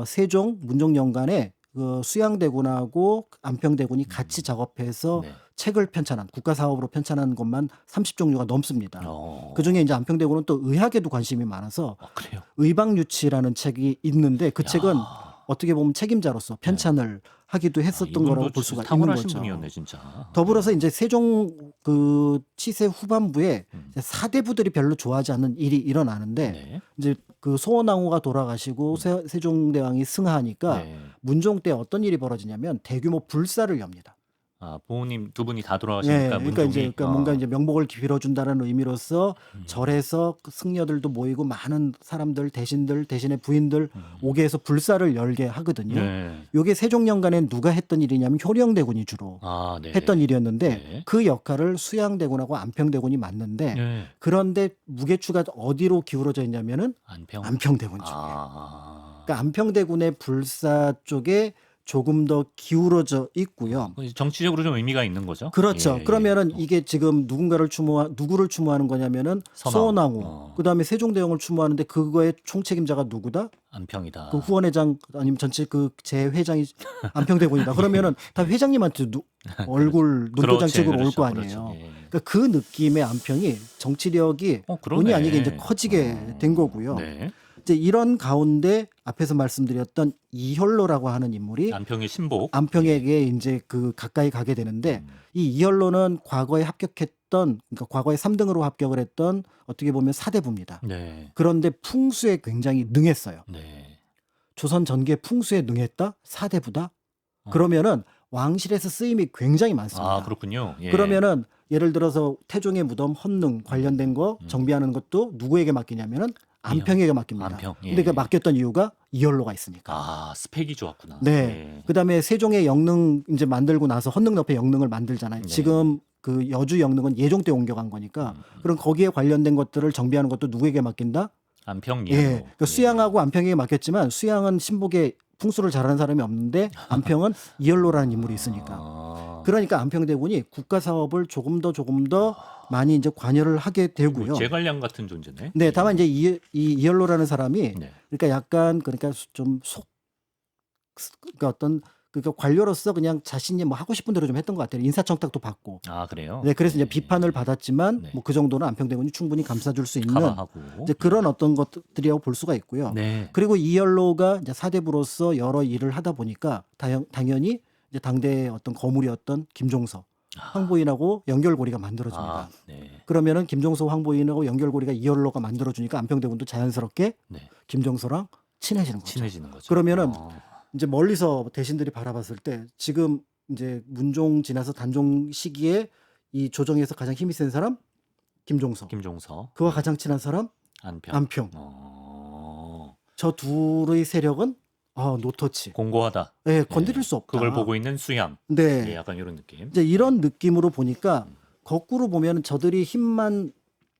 세종 문종년간에 그 수양대군하고 안평대군이 같이 작업해서 네. 책을 편찬한 국가 사업으로 편찬한 것만 30종류가 넘습니다. 어. 그중에 이제 안평대군은 또 의학에도 관심이 많아서 그래요. 의방유치라는 책이 있는데 그 책은 야. 어떻게 보면 책임자로서 편찬을 하기도 했었던 이분도 거라고 볼 수가 있는 탁월하신 거죠. 분이었네, 진짜. 더불어서 이제 세종 그 치세 후반부에 이제 사대부들이 별로 좋아하지 않는 일이 일어나는데 네. 이제 그 소원왕후가 돌아가시고 세종대왕이 승하하니까 네. 문종 때 어떤 일이 벌어지냐면 대규모 불사를 엽니다. 아, 부모님 두 분이 다 예, 돌아가시니까 그러니까 문종이 이제 그러니까 뭔가 이제 명복을 빌어준다는 의미로서 절에서 그 승려들도 모이고 많은 사람들 대신들 대신의 부인들 오게 해서 불사를 열게 하거든요. 네. 요게 세종년간엔 누가 했던 일이냐면 효령대군이 주로 아, 네. 했던 일이었는데 네. 그 역할을 수양대군하고 안평대군이 맡는데 네. 그런데 무게추가 어디로 기울어져 있냐면은 안평. 안평대군 쪽에. 아. 그러니까 안평대군의 불사 쪽에 조금 더 기울어져 있고요. 정치적으로 좀 의미가 있는 거죠? 그렇죠. 예, 그러면은 예. 이게 지금 누구를 추모하는 거냐면은 선왕. 소원왕후. 그다음에 세종대왕을 추모하는데 그거의 총책임자가 누구다? 안평이다. 그 후원회장 아니면 전체 그 제회장이 안평대군이다. 그러면은 다 회장님한테 얼굴 눈도장책으로 올 거 아니에요. 그렇죠. 예. 그러니까 그 느낌의 안평이 정치력이 그러네. 본의 아니게 이제 커지게 된 거고요. 네. 이제 이런 가운데 앞에서 말씀드렸던 이혈로라고 하는 인물이 안평의 신복. 안평에게 이제 그 가까이 가게 되는데 이 이혈로는 과거에 합격했던 그러니까 과거에 3등으로 합격을 했던 어떻게 보면 사대부입니다. 네. 그런데 풍수에 굉장히 능했어요. 네. 조선 전기의 풍수에 능했다? 사대부다? 그러면은 왕실에서 쓰임이 굉장히 많습니다. 아, 그렇군요. 예. 그러면은 예를 들어서 태종의 무덤 헌능 관련된 거 정비하는 것도 누구에게 맡기냐면은 안평에게 맡깁니다. 안평, 예. 근데 그 맡겼던 이유가 이혈로가 있으니까. 아, 스펙이 좋았구나. 네. 예. 그다음에 세종의 영능 이제 만들고 나서 헌능 옆에 영능을 만들잖아요. 네. 지금 그 여주 영능은 예종 때 옮겨간 거니까 그럼 거기에 관련된 것들을 정비하는 것도 누구에게 맡긴다? 안평 예. 이하로. 그러니까 수양하고 안평에게 맡겼지만 수양은 신복에 풍수를 잘하는 사람이 없는데 안평은 이혈로라는 인물이 있으니까. 아. 그러니까 안평대군이 국가 사업을 조금 더 많이 이제 관여를 하게 되고요. 제갈량 같은 존재네. 네, 다만 이제 이 이혈로라는 사람이 네. 그러니까 약간 그러니까 좀 그러니까 어떤 그러니까 관료로서 그냥 자신이 뭐 하고 싶은 대로 좀 했던 것 같아요. 인사청탁도 받고. 아, 그래요? 네, 그래서 이제 비판을 받았지만 네. 뭐 그 정도는 안평대군이 충분히 감싸줄 수 있는 커버하고. 이제 그런 어떤 것들이라고 볼 수가 있고요. 네. 그리고 이혈로가 이제 사대부로서 여러 일을 하다 보니까 당연히 이제 당대의 어떤 거물이었던 김종서 황보인하고 연결고리가 만들어집니다. 아, 네. 그러면은 김종서 황보인하고 연결고리가 이혈로가 만들어주니까 안평대군도 자연스럽게 네. 김종서랑 친해지는 거죠. 친해지는 거죠. 그러면은 어. 이제 멀리서 대신들이 바라봤을 때 지금 이제 문종 지나서 단종 시기에 이 조정에서 가장 힘이 센 사람 김종서. 김종서. 그와 가장 친한 사람 안평. 안평. 어. 저 둘의 세력은 노터치. 공고하다. 네, 건드릴 수 없다. 그걸 보고 있는 수양. 네. 예, 약간 이런 느낌. 이제 이런 느낌으로 보니까 거꾸로 보면 저들이 힘만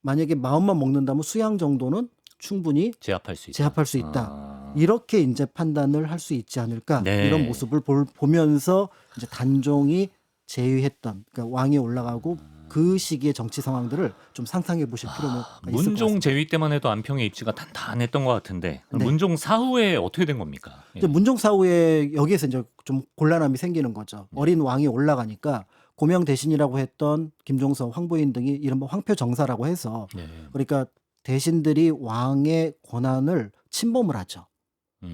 만약에 마음만 먹는다면 수양 정도는 충분히 제압할 수 있다. 제압할 수 있다. 아. 이렇게 이제 판단을 할 수 있지 않을까 네. 이런 모습을 보면서 이제 단종이 제위했던 그러니까 왕이 올라가고 그 시기의 정치 상황들을 좀 상상해 보실 필요가 있을 것 문종 같습니다. 제위 때만 해도 안평의 입지가 단단했던 것 같은데 네. 문종 사후에 어떻게 된 겁니까? 예. 이제 문종 사후에 여기에서 이제 좀 곤란함이 생기는 거죠. 어린 왕이 올라가니까 고명 대신이라고 했던 김종서, 황보인 등이 이른바 황표정사라고 해서 네. 그러니까 대신들이 왕의 권한을 침범을 하죠.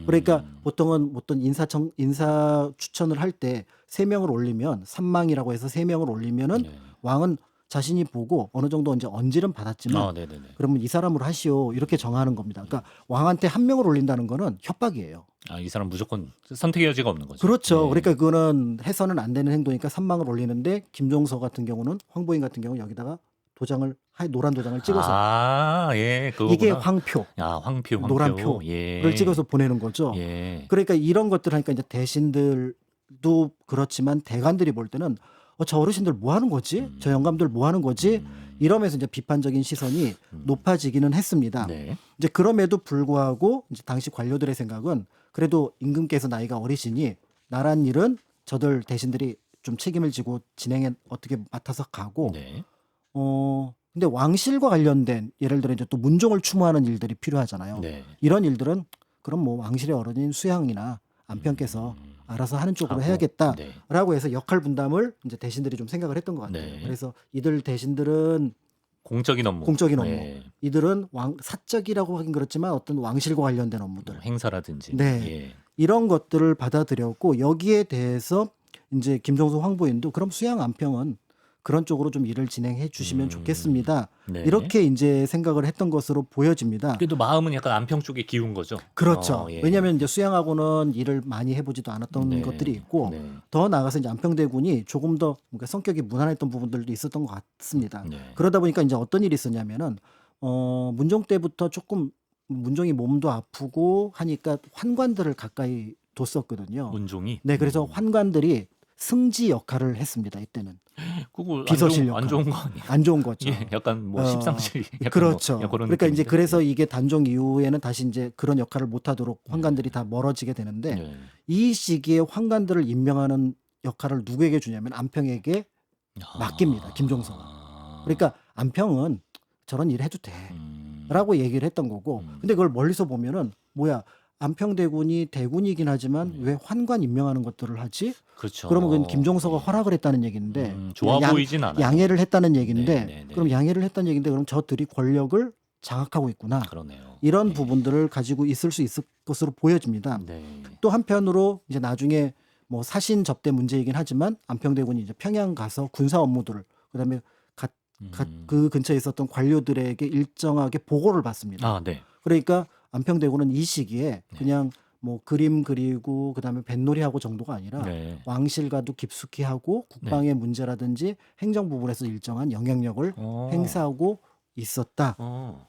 그러니까 보통은 어떤 인사 추천을 할 때 3명을 올리면 삼망이라고 해서 3명을 올리면은 네. 왕은 자신이 보고 어느 정도 이제 언질은 받았지만 아, 네네네. 그러면 이 사람으로 하시오 이렇게 정하는 겁니다. 그러니까 왕한테 1명을 올린다는 거는 협박이에요. 아, 이 사람 무조건 선택의 여지가 없는 거죠. 그렇죠. 예. 그러니까 그거는 해서는 안 되는 행동이니까 3망을 올리는데 김종서 같은 경우는 황보인 같은 경우 여기다가 도장을 노란 도장을 찍어서 아, 예, 이게 그거구나. 황표, 야, 황표. 노란 표를 예. 찍어서 보내는 거죠. 예. 그러니까 이런 것들 하니까 이제 대신들도 그렇지만 대관들이 볼 때는 저 어르신들 뭐 하는 거지? 저 영감들 뭐 하는 거지? 이러면서 이제 비판적인 시선이 높아지기는 했습니다. 네. 이제 그럼에도 불구하고 이제 당시 관료들의 생각은 그래도 임금께서 나이가 어리시니 나란 일은 저들 대신들이 좀 책임을 지고 진행에 어떻게 맡아서 가고 네. 근데 왕실과 관련된 예를 들어 이제 또 문종을 추모하는 일들이 필요하잖아요. 네. 이런 일들은 그럼 뭐 왕실의 어른인 수양이나 안평께서 알아서 하는 쪽으로 하고, 해야겠다라고 네. 해서 역할 분담을 이제 대신들이 좀 생각을 했던 것 같아요. 네. 그래서 이들 대신들은 공적인 업무. 공적인 업무, 예. 이들은 사적이라고 하긴 그렇지만 어떤 왕실과 관련된 업무들, 행사라든지. 네. 예. 이런 것들을 받아들였고 여기에 대해서 이제 김종서 황보인도 그럼 수양 안평은 그런 쪽으로 좀 일을 진행해 주시면 좋겠습니다. 네. 이렇게 이제 생각을 했던 것으로 보여집니다. 그래도 마음은 약간 안평 쪽에 기운 거죠. 그렇죠. 예. 왜냐하면 이제 수양하고는 일을 많이 해보지도 않았던 네. 것들이 있고 네. 더 나아가서 이제 안평대군이 조금 더 뭔가 성격이 무난했던 부분들도 있었던 것 같습니다. 네. 그러다 보니까 이제 어떤 일이 있었냐면은 문종 때부터 조금 문종이 몸도 아프고 하니까 환관들을 가까이 뒀었거든요. 문종이. 네, 그래서 환관들이 승지 역할을 했습니다. 이때는 그거 비서실 안 역할. 좋은 거 아니에요? 안 좋은 거죠. 예, 약간 뭐 어, 십상실. 약간 그렇죠. 뭐 그런 그러니까 이제 느낌인데. 그래서 이게 단종 이후에는 다시 이제 그런 역할을 못하도록 환관들이 다 멀어지게 되는데 네. 이 시기에 환관들을 임명하는 역할을 누구에게 주냐면 안평에게 맡깁니다. 김종서가. 그러니까 안평은 저런 일 해도 돼라고 얘기를 했던 거고 근데 그걸 멀리서 보면은 뭐야 안평대군이 대군이긴 하지만 왜 환관 임명하는 것들을 하지? 그렇죠. 그러면 그건 김종서가 허락을 했다는 얘기인데 좋아 보이진 않아요. 양해를 했다는 얘기인데 네. 그럼 양해를 했다는 얘기인데 그럼 저들이 권력을 장악하고 있구나. 그러네요. 이런 네. 부분들을 가지고 있을 수 있을 것으로 보여집니다. 네. 또 한편으로 이제 나중에 뭐 사신 접대 문제이긴 하지만 안평대군이 이제 평양 가서 군사 업무들을 그다음에 그 근처에 있었던 관료들에게 일정하게 보고를 받습니다. 아, 네. 그러니까 안평대군은 이 시기에 그냥 뭐 그림 그리고 그다음에 뱃놀이하고 정도가 아니라 네. 왕실과도 깊숙이 하고 국방의 문제라든지 행정 부분에서 일정한 영향력을 행사하고 있었다.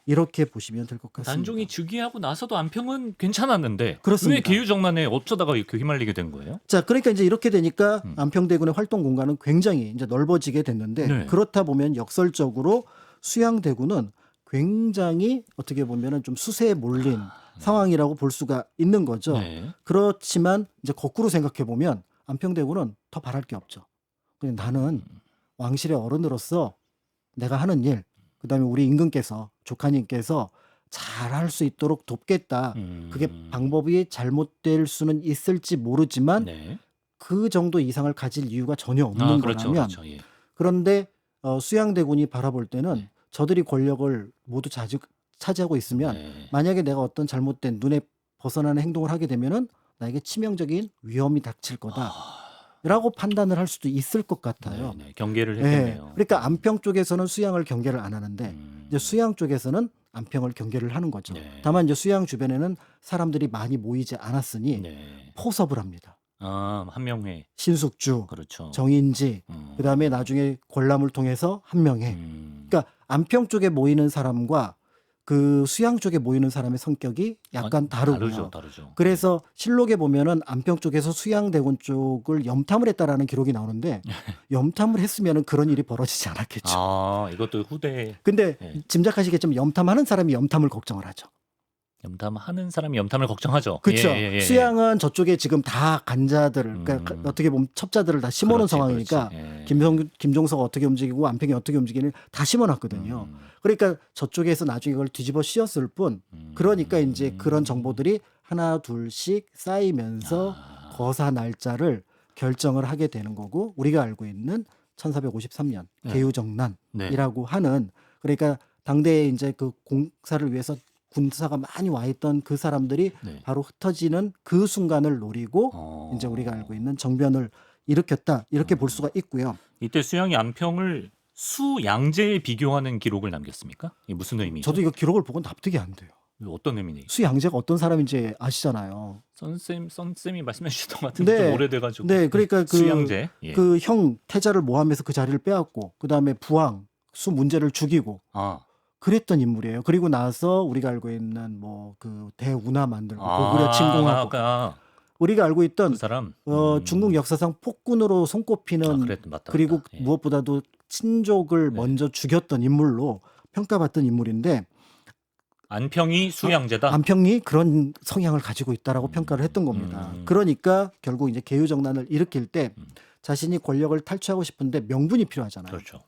이렇게 보시면 될 것 같습니다. 단종이 즉위하고 나서도 안평은 괜찮았는데 그렇습니다. 왜 계유정난에 어쩌다가 이렇게 휘말리게 된 거예요? 자, 그러니까 이제 이렇게 되니까 안평대군의 활동 공간은 굉장히 이제 넓어지게 됐는데 네. 그렇다 보면 역설적으로 수양대군은 굉장히 어떻게 보면은 좀 수세에 몰린 상황이라고 볼 수가 있는 거죠. 네. 그렇지만 이제 거꾸로 생각해 보면 안평대군은 더 바랄 게 없죠. 그냥 나는 왕실의 어른으로서 내가 하는 일, 그다음에 우리 임금께서 조카님께서 잘할 수 있도록 돕겠다. 그게 방법이 잘못될 수는 있을지 모르지만 네. 그 정도 이상을 가질 이유가 전혀 없는 그렇죠. 거라면 그렇죠. 예. 그런데 수양대군이 바라볼 때는 저들이 권력을 모두 차지하고 있으면 네. 만약에 내가 어떤 잘못된 눈에 벗어나는 행동을 하게 되면은 나에게 치명적인 위험이 닥칠 거다라고 판단을 할 수도 있을 것 같아요. 네. 경계를 네. 했겠네요. 그러니까 안평 쪽에서는 수양을 경계를 안 하는데 이제 수양 쪽에서는 안평을 경계를 하는 거죠. 네. 다만 이제 수양 주변에는 사람들이 많이 모이지 않았으니 네. 포섭을 합니다. 한명회. 신숙주, 그렇죠. 정인지, 그다음에 나중에 권람을 통해서 한명회. 그러니까 안평 쪽에 모이는 사람과 그 수양 쪽에 모이는 사람의 성격이 약간 다르고요. 다르죠. 그래서 실록에 보면은 안평 쪽에서 수양대군 쪽을 염탐을 했다라는 기록이 나오는데 염탐을 했으면은 그런 일이 벌어지지 않았겠죠. 이것도 후대 근데 네. 짐작하시겠지만 염탐하는 사람이 염탐을 걱정을 하죠. 염탐하는 사람이 염탐을 걱정하죠. 그렇죠. 예. 수양은 저쪽에 지금 다 간자들을 그러니까 어떻게 보면 첩자들을 다 심어놓은 그렇지, 상황이니까 그렇지. 예. 김종서가 어떻게 움직이고 안평이 어떻게 움직이는 다 심어놨거든요. 그러니까 저쪽에서 나중에 이걸 뒤집어 씌웠을 뿐 그러니까 이제 그런 정보들이 하나 둘씩 쌓이면서 거사 날짜를 결정을 하게 되는 거고 우리가 알고 있는 1453년 네. 계유정난이라고 하는 그러니까 당대에 이제 그 공사를 위해서 군사가 많이 와 있던 그 사람들이 네. 바로 흩어지는 그 순간을 노리고 어. 이제 우리가 알고 있는 정변을 일으켰다 이렇게 볼 수가 있고요. 이때 수양이 안평을 수양제에 비교하는 기록을 남겼습니까? 이게 무슨 의미죠? 저도 이거 기록을 보고 납득이 안 돼요. 어떤 의미니? 수양제가 어떤 사람인지 아시잖아요. 선쌤이 말씀해 주셨던 것 같은데 네. 좀 오래돼가지고. 네, 그러니까 수양제. 예. 그 형 태자를 모함해서 그 자리를 빼앗고 그 다음에 부왕 수 문제를 죽이고 아, 그랬던 인물이에요. 그리고 나서 우리가 알고 있는 뭐 그 대운하 만들고 고구려 침공하고 아까 우리가 알고 있던 그 사람. 중국 역사상 폭군으로 손꼽히는 맞다. 그리고 예. 무엇보다도 친족을 네. 먼저 죽였던 인물로 평가받던 인물인데 안평이 수양제다. 안평이 그런 성향을 가지고 있다라고 평가를 했던 겁니다. 그러니까 결국 이제 계유정난을 일으킬 때 자신이 권력을 탈취하고 싶은데 명분이 필요하잖아요. 그렇죠.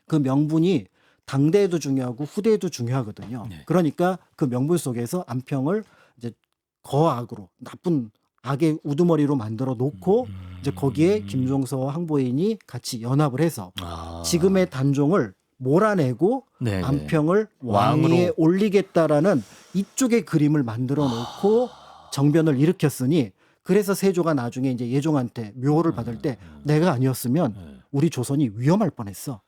그 명분이 당대에도 중요하고 후대에도 중요하거든요. 네. 그러니까 그 명분 속에서 안평을 이제 거악으로 나쁜 악의 우두머리로 만들어 놓고 이제 거기에 김종서와 황보인이 같이 연합을 해서 지금의 단종을 몰아내고 네. 안평을 왕으로. 왕위에 올리겠다라는 이쪽의 그림을 만들어 놓고 정변을 일으켰으니 그래서 세조가 나중에 이제 예종한테 묘호를 받을 때 내가 아니었으면 네. 우리 조선이 위험할 뻔했어.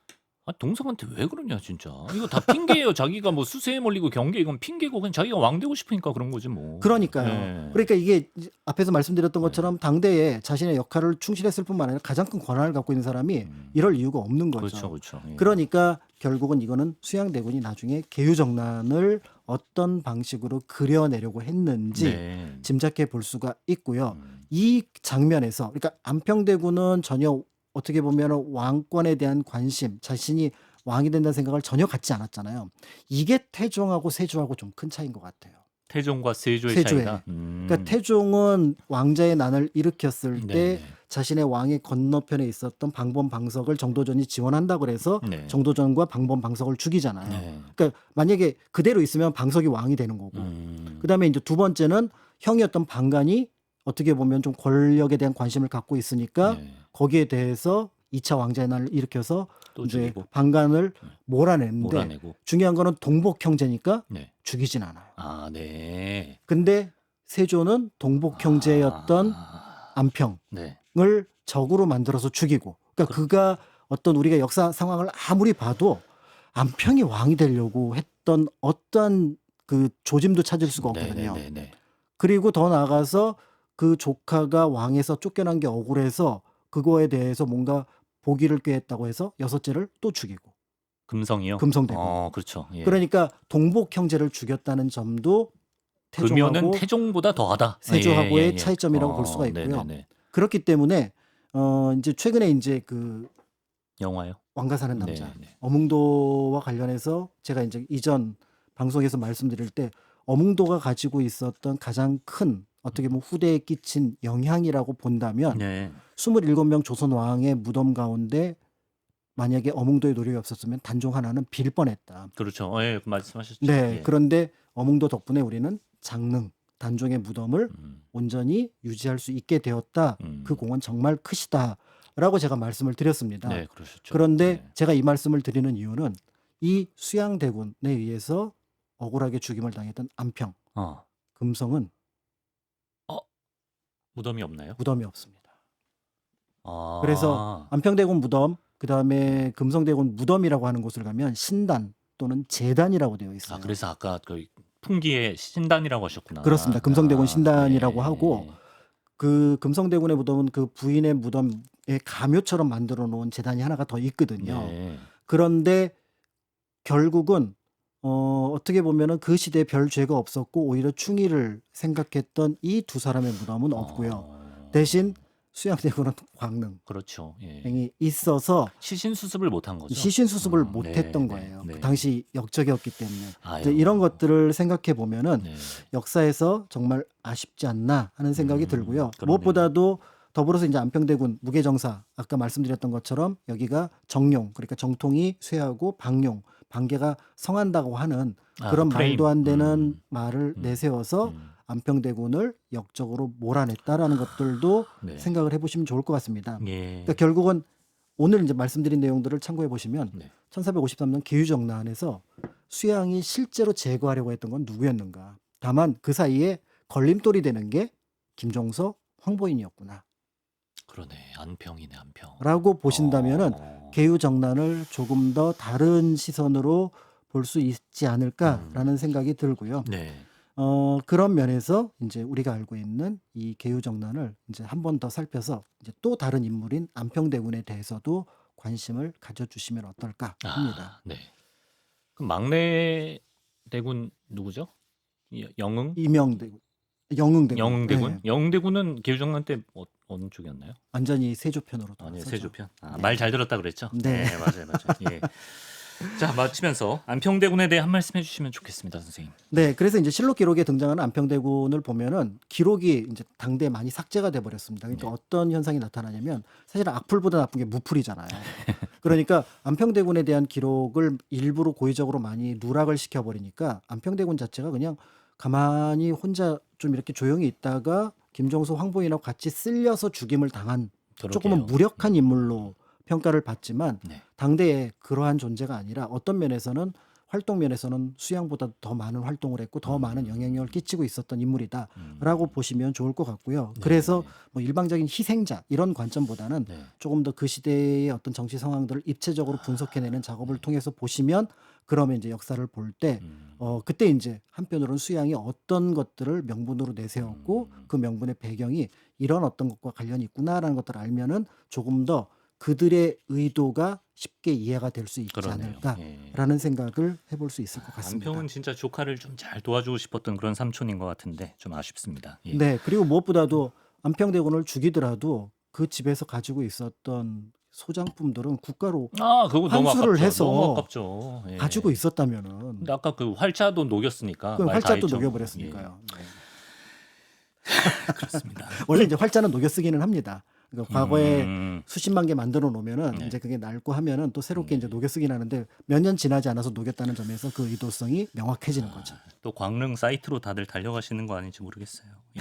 동성한테 왜 그러냐 진짜. 이거 다 핑계예요. 자기가 뭐 수세에 몰리고 경계 이건 핑계고 그냥 자기가 왕 되고 싶으니까 그런 거지 뭐. 그러니까요. 네. 그러니까 이게 앞에서 말씀드렸던 것처럼 당대에 자신의 역할을 충실했을 뿐만 아니라 가장 큰 권한을 갖고 있는 사람이 이럴 이유가 없는 거죠. 그렇죠. 예. 그러니까 결국은 이거는 수양대군이 나중에 계유정난을 어떤 방식으로 그려내려고 했는지 네. 짐작해 볼 수가 있고요. 이 장면에서 그러니까 안평대군은 전혀 어떻게 보면 왕권에 대한 관심, 자신이 왕이 된다는 생각을 전혀 갖지 않았잖아요. 이게 태종하고 세조하고 좀 큰 차이인 것 같아요. 태종과 세조의 세조의. 차이다. 그러니까 태종은 왕자의 난을 일으켰을 때 네. 자신의 왕의 건너편에 있었던 방범방석을 정도전이 지원한다 그래서 네. 정도전과 방범방석을 죽이잖아요. 네. 그러니까 만약에 그대로 있으면 방석이 왕이 되는 거고 그다음에 이제 두 번째는 형이었던 방간이 어떻게 보면 좀 권력에 대한 관심을 갖고 있으니까 네. 거기에 대해서 2차 왕자의 날을 일으켜서 또 이제 죽이고 방간을 몰아냈는데 몰아내고. 중요한 거는 동복 형제니까 네. 죽이진 않아요. 아, 네. 근데 세조는 동복 형제였던 안평을 네. 적으로 만들어서 죽이고 그러니까 그가 어떤 우리가 역사 상황을 아무리 봐도 안평이 왕이 되려고 했던 어떠한 그 조짐도 찾을 수가 없거든요. 네. 그리고 더 나아가서 그 조카가 왕에서 쫓겨난 게 억울해서 그거에 대해서 뭔가 보기를 꾀했다고 해서 여섯째를 또 죽이고 금성이요? 금성대군. 그렇죠. 예. 그러니까 동복 형제를 죽였다는 점도 그러면은 태종하고 태종보다 더하다. 세조하고의 예. 차이점이라고 볼 수가 있고요. 네네네. 그렇기 때문에 이제 최근에 이제 그 영화요? 왕가 사는 남자 네. 어몽도와 관련해서 제가 이제 이전 방송에서 말씀드릴 때 어몽도가 가지고 있었던 가장 큰 어떻게 보면 후대에 끼친 영향이라고 본다면 네. 27명 조선 왕의 무덤 가운데 만약에 어몽도의 노력이 없었으면 단종 하나는 빌 뻔했다. 그렇죠. 예, 그 말씀하셨죠. 네, 예. 그런데 어몽도 덕분에 우리는 장릉 단종의 무덤을 온전히 유지할 수 있게 되었다. 그 공은 정말 크시다라고 제가 말씀을 드렸습니다. 네, 그러셨죠. 그런데 네. 제가 이 말씀을 드리는 이유는 이 수양대군에 의해서 억울하게 죽임을 당했던 안평, 금성은 무덤이 없나요? 무덤이 없습니다. 아. 그래서 안평대군 무덤, 그 다음에 금성대군 무덤이라고 하는 곳을 가면 신단 또는 재단이라고 되어 있어요. 그래서 아까 그 풍기의 신단이라고 하셨구나. 그렇습니다. 금성대군 신단이라고 네. 하고 그 금성대군의 무덤은 그 부인의 무덤에 가묘처럼 만들어 놓은 재단이 하나가 더 있거든요. 네. 그런데 결국은 어떻게 보면은 그 시대에 별 죄가 없었고 오히려 충의를 생각했던 이 두 사람의 무덤은 없고요. 대신 수양대군은 광릉 그렇죠. 예. 이 있어서 시신 수습을 못한 거죠. 시신 수습을 못했던 네, 거예요. 네. 그 당시 역적이었기 때문에 아유. 이제 이런 것들을 생각해 보면은 네. 역사에서 정말 아쉽지 않나 하는 생각이 들고요. 그러네요. 무엇보다도 더불어서 이제 안평대군 무게정사 아까 말씀드렸던 것처럼 여기가 정용 그러니까 정통이 쇠하고 방용 방계가 성한다고 하는 그런 프레임. 말도 안 되는 말을 내세워서 안평대군을 역적으로 몰아냈다라는 것들도 네. 생각을 해보시면 좋을 것 같습니다. 예. 그러니까 결국은 오늘 이제 말씀드린 내용들을 참고해 보시면 네. 1453년 계유정난에서 수양이 실제로 제거하려고 했던 건 누구였는가. 다만 그 사이에 걸림돌이 되는 게 김종서, 황보인이었구나. 그러네. 안평이네, 안평. 라고 보신다면은 어. 계유정난을 조금 더 다른 시선으로 볼 수 있지 않을까라는 생각이 들고요. 네. 그런 면에서 이제 우리가 알고 있는 이 계유정난을 이제 한 번 더 살펴서 이제 또 다른 인물인 안평대군에 대해서도 관심을 가져주시면 어떨까 합니다. 네. 그럼 막내 대군 누구죠? 영흥? 이명대군, 영흥대군. 영흥대군? 네, 영흥대군은 계유정난 때 어느 쪽이었나요? 완전히 세조편으로 아니, 돌아서죠. 세조편. 네. 말 잘 들었다 그랬죠? 네. 맞아요, 맞아요. 예. 자, 마치면서 안평대군에 대해 한 말씀 해주시면 좋겠습니다, 선생님. 네, 그래서 이제 실록 기록에 등장하는 안평대군을 보면은 기록이 이제 당대에 많이 삭제가 돼 버렸습니다. 그러니까 어떤 현상이 나타나냐면 사실 악플보다 나쁜 게 무플이잖아요. 그러니까 안평대군에 대한 기록을 일부러 고의적으로 많이 누락을 시켜 버리니까 안평대군 자체가 그냥 가만히 혼자 좀 이렇게 조용히 있다가 김종서, 황보인하고 같이 쓸려서 죽임을 당한 조금은 그러게요. 무력한 인물로 평가를 받지만 네. 당대에 그러한 존재가 아니라 어떤 면에서는 활동 면에서는 수양보다 더 많은 활동을 했고 더 많은 영향력을 끼치고 있었던 인물이다라고 보시면 좋을 것 같고요. 그래서 뭐 일방적인 희생자 이런 관점보다는 네. 조금 더 그 시대의 어떤 정치 상황들을 입체적으로 분석해내는 작업을 통해서 보시면 그러면 이제 역사를 볼 때 그때 이제 한편으로는 수양이 어떤 것들을 명분으로 내세웠고 그 명분의 배경이 이런 어떤 것과 관련이 있구나라는 것들을 알면은 조금 더 그들의 의도가 쉽게 이해가 될 수 있지 그러네요. 않을까라는 생각을 해볼 수 있을 것 같습니다. 안평은 진짜 조카를 좀 잘 도와주고 싶었던 그런 삼촌인 것 같은데 좀 아쉽습니다. 예. 네, 그리고 무엇보다도 안평대군을 죽이더라도 그 집에서 가지고 있었던 소장품들은 국가로 그거 너무 환수를 아깝죠. 해서 너무 아깝죠. 예. 가지고 있었다면은 근데 아까 그 활자도 녹였으니까 그 말 다 활자도 했죠. 녹여버렸으니까요. 네. 예, 그렇습니다. 원래 이제 활자는 녹여 쓰기는 합니다. 그러니까 과거에 음, 수십만 개 만들어 놓으면은 네. 이제 그게 낡고 하면은 또 새롭게 이제 녹여 쓰긴 하는데 몇 년 지나지 않아서 녹였다는 점에서 그 의도성이 명확해지는 거죠. 또 광릉 사이트로 다들 달려가시는 거 아닌지 모르겠어요. 예.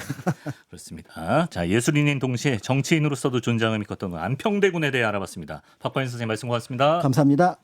그렇습니다. 자, 예술인인 동시에 정치인으로서도 존재감이 컸던 안평대군에 대해 알아봤습니다. 박관인 선생님 말씀 고맙습니다. 감사합니다.